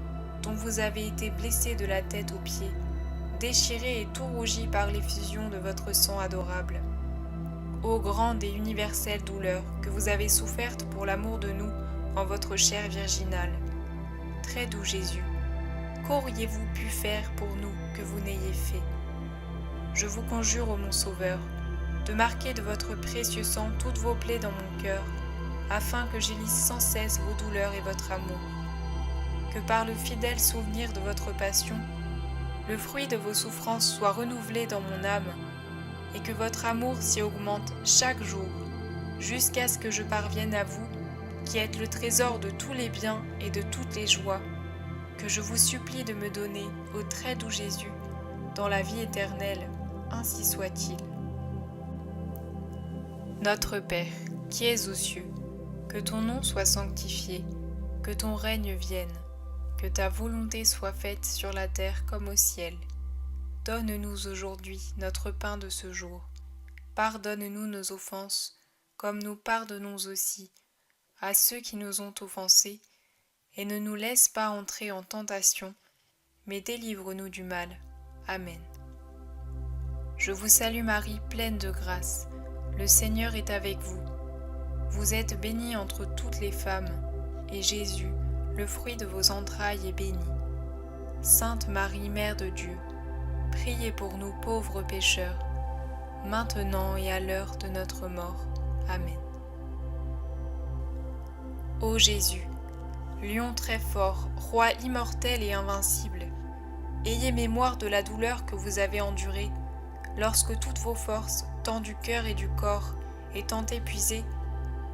dont vous avez été blessé de la tête aux pieds, déchiré et tout rougi par l'effusion de votre sang adorable. Ô grande et universelle douleur que vous avez soufferte pour l'amour de nous en votre chair virginale. Très doux Jésus, qu'auriez-vous pu faire pour nous que vous n'ayez fait? Je vous conjure, ô mon Sauveur, de marquer de votre précieux sang toutes vos plaies dans mon cœur, afin que j'élise sans cesse vos douleurs et votre amour. Que par le fidèle souvenir de votre passion, le fruit de vos souffrances soit renouvelé dans mon âme, et que votre amour s'y augmente chaque jour, jusqu'à ce que je parvienne à vous, qui êtes le trésor de tous les biens et de toutes les joies, que je vous supplie de me donner, ô très doux Jésus, dans la vie éternelle, ainsi soit-il. Notre Père, qui es aux cieux, que ton nom soit sanctifié, que ton règne vienne, que ta volonté soit faite sur la terre comme au ciel. Donne-nous aujourd'hui notre pain de ce jour. Pardonne-nous nos offenses, comme nous pardonnons aussi à ceux qui nous ont offensés, et ne nous laisse pas entrer en tentation, mais délivre-nous du mal. Amen. Je vous salue Marie, pleine de grâce. Le Seigneur est avec vous. Vous êtes bénie entre toutes les femmes, et Jésus, le fruit de vos entrailles, est béni. Sainte Marie, Mère de Dieu, priez pour nous pauvres pécheurs, maintenant et à l'heure de notre mort. Amen. Ô Jésus, lion très fort, roi immortel et invincible, ayez mémoire de la douleur que vous avez endurée, lorsque toutes vos forces, tant du cœur et du corps, étant épuisées,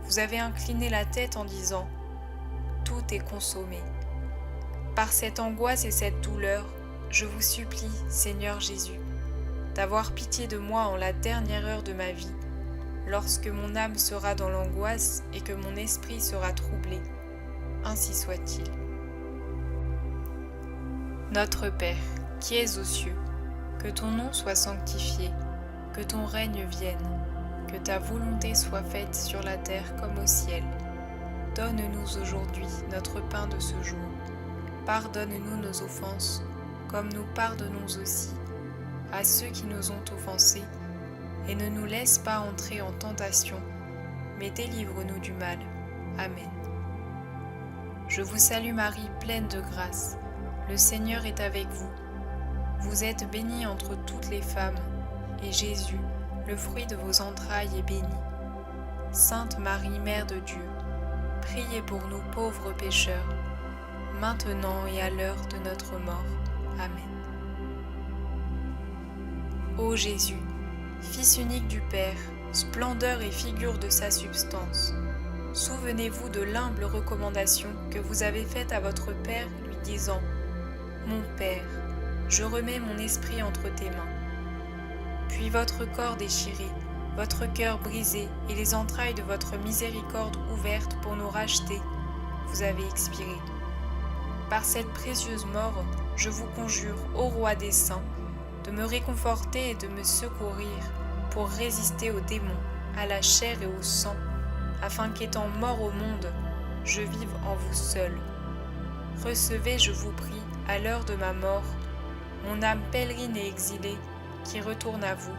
vous avez incliné la tête en disant « Tout est consommé ». Par cette angoisse et cette douleur, je vous supplie, Seigneur Jésus, d'avoir pitié de moi en la dernière heure de ma vie, lorsque mon âme sera dans l'angoisse et que mon esprit sera troublé. Ainsi soit-il. Notre Père, qui es aux cieux, que ton nom soit sanctifié, que ton règne vienne, que ta volonté soit faite sur la terre comme au ciel. Donne-nous aujourd'hui notre pain de ce jour. Pardonne-nous nos offenses, comme nous pardonnons aussi à ceux qui nous ont offensés, et ne nous laisse pas entrer en tentation, mais délivre-nous du mal. Amen. Je vous salue Marie, pleine de grâce. Le Seigneur est avec vous. Vous êtes bénie entre toutes les femmes, et Jésus, le fruit de vos entrailles, est béni. Sainte Marie, Mère de Dieu, priez pour nous pauvres pécheurs, maintenant et à l'heure de notre mort. Amen. Ô Jésus, Fils unique du Père, splendeur et figure de sa substance, souvenez-vous de l'humble recommandation que vous avez faite à votre Père, lui disant « Mon Père, je remets mon esprit entre tes mains. » Puis votre corps déchiré, votre cœur brisé et les entrailles de votre miséricorde ouvertes pour nous racheter, vous avez expiré. Par cette précieuse mort, je vous conjure, ô Roi des saints, de me réconforter et de me secourir pour résister aux démons, à la chair et au sang, afin qu'étant mort au monde, je vive en vous seul. Recevez, je vous prie, à l'heure de ma mort, mon âme pèlerine et exilée, qui retourne à vous,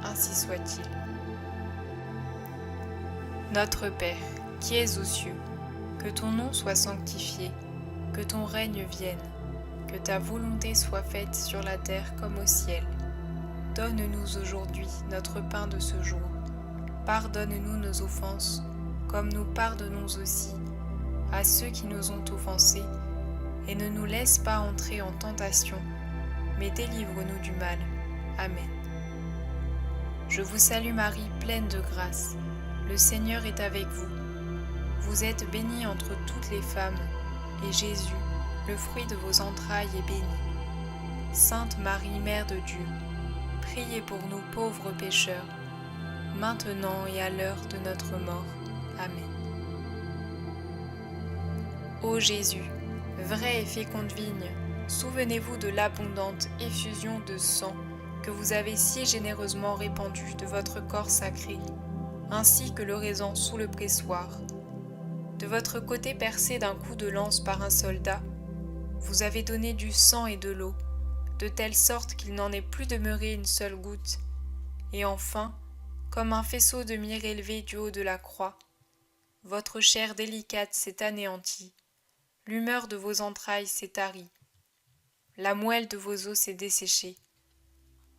ainsi soit-il. Notre Père, qui es aux cieux, que ton nom soit sanctifié, que ton règne vienne, que ta volonté soit faite sur la terre comme au ciel. Donne-nous aujourd'hui notre pain de ce jour. Pardonne-nous nos offenses, comme nous pardonnons aussi à ceux qui nous ont offensés, et ne nous laisse pas entrer en tentation, mais délivre-nous du mal. Amen. Je vous salue Marie, pleine de grâce. Le Seigneur est avec vous. Vous êtes bénie entre toutes les femmes, et Jésus, le fruit de vos entrailles, est béni. Sainte Marie, Mère de Dieu, priez pour nous pauvres pécheurs, maintenant et à l'heure de notre mort. Amen. Ô Jésus, vraie et féconde vigne, souvenez-vous de l'abondante effusion de sang que vous avez si généreusement répandue de votre corps sacré, ainsi que le raisin sous le pressoir. De votre côté percé d'un coup de lance par un soldat, vous avez donné du sang et de l'eau, de telle sorte qu'il n'en est plus demeuré une seule goutte. Et enfin, comme un faisceau de myrrhe élevé du haut de la croix, votre chair délicate s'est anéantie, l'humeur de vos entrailles s'est tarie, la moelle de vos os s'est desséchée.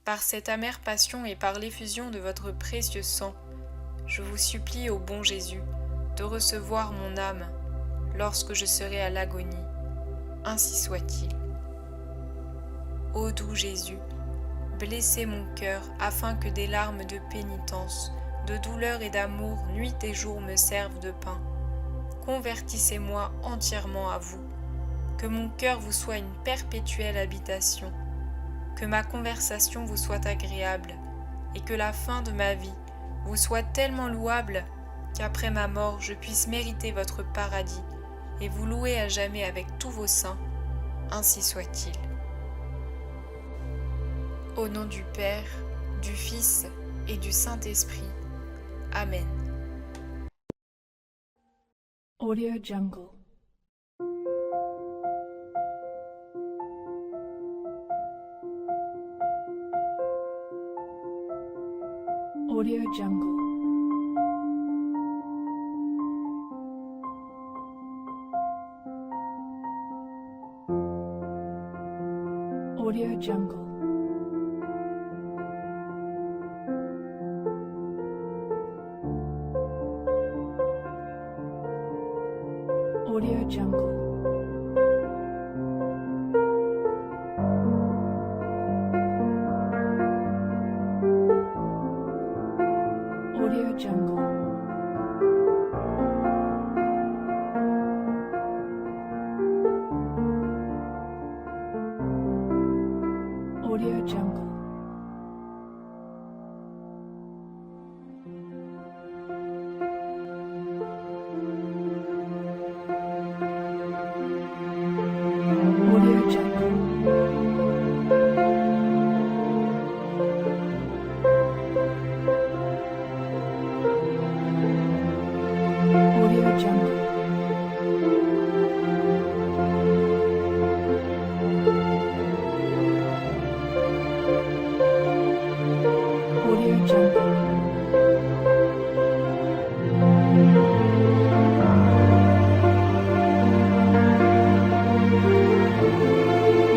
Par cette amère passion et par l'effusion de votre précieux sang, je vous supplie, ô bon Jésus, de recevoir mon âme lorsque je serai à l'agonie. Ainsi soit-il. Ô doux Jésus, blessez mon cœur afin que des larmes de pénitence, de douleur et d'amour nuit et jour me servent de pain. Convertissez-moi entièrement à vous, que mon cœur vous soit une perpétuelle habitation, que ma conversation vous soit agréable, et que la fin de ma vie vous soit tellement louable qu'après ma mort je puisse mériter votre paradis et vous louer à jamais avec tous vos saints. Ainsi soit-il. Au nom du Père, du Fils et du Saint-Esprit. Amen. Audio Jungle. Audio Jungle. Audio Jungle. Audio Jungle. Audio Jungle. Audio Jungle. Audio Jungle. Audio Jungle. Audio Jungle. Audio Jungle.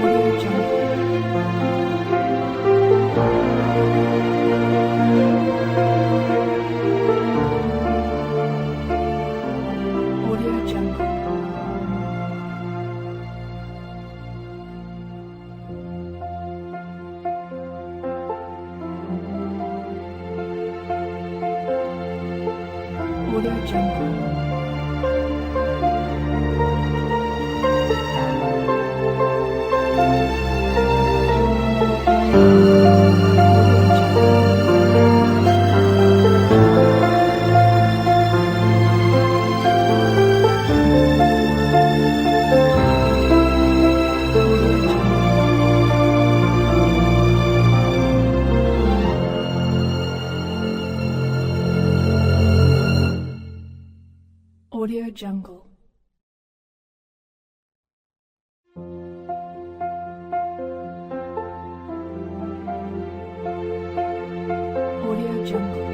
Audio Jungle. Audio Jungle. Audio Jungle. Audio Jungle.